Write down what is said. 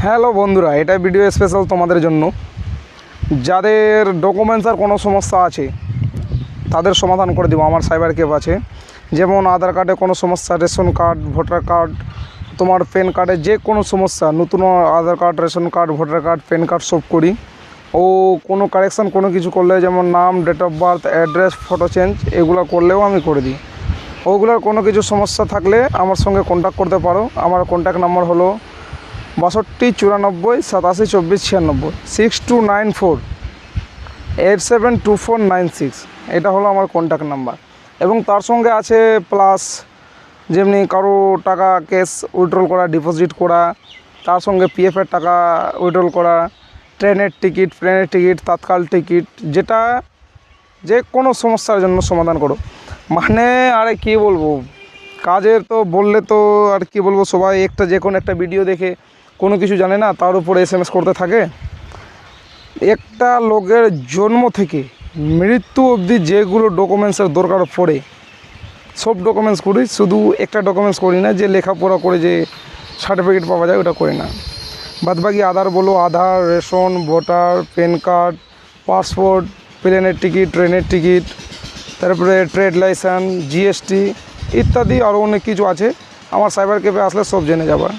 Hello বন্ধুরা, এটা video special তোমাদের জন্য। যাদের ডকুমেন্টস আর কোনো সমস্যা আছে তাদের সমাধান করে দেবো। আমার সাইবার ক্যাফ আছে। যেমন আধার কার্ডে কোনো সমস্যা, রেশন কার্ড, ভোটার কার্ড, তোমার প্যান কার্ডে যে কোনো সমস্যা, নতুন Aadhaar card, ration card, voter card, PAN card সব করি। ও কোনো কারেকশান কোনো কিছু করলে, যেমন নাম, date of birth, address, photo change, এগুলো করলেও আমি করে দিই। ওগুলোর কোনো কিছু সমস্যা থাকলে আমার সঙ্গে কন্ট্যাক্ট করতে পারো। আমার কন্ট্যাক্ট নাম্বার হলো 62 94 87 24 96 6294 872496। এটা হলো আমার কন্ট্যাক্ট নাম্বার। এবং তার সঙ্গে আছে প্লাস, যেমনি কারো টাকা ক্যাশ উইথড্রল করা, ডিপোজিট করা, তার সঙ্গে পিএফের টাকা উইথড্রল করা, ট্রেনের টিকিট, প্লেনের টিকিট, তাৎকাল টিকিট, যেটা যে কোনো সমস্যার জন্য সমাধান করো। মানে আরে কী বলবো, কাজের তো বললে তো আর কি বলবো, সবাই যে কোনো একটা ভিডিও দেখে কোনো কিছু জানে না, তার উপরে SMS করতে থাকে। একটা লোকের জন্ম থেকে মৃত্যু অবধি যেগুলো ডকুমেন্টসের দরকার পড়ে সব ডকুমেন্টস করি। শুধু একটা ডকুমেন্টস করি না, যে লেখাপড়া করে যে সার্টিফিকেট পাওয়া যায় ওটা করি না। বাদবাকি আধার বলো, Aadhaar, ration, voter, PAN card, passport, প্লেনের টিকিট, ট্রেনের টিকিট, তারপরে ট্রেড লাইসেন্স, GST ইত্যাদি আরও অনেক কিছু আছে। আমার সাইবার ক্যাফে আসলে সব জেনে যাবা।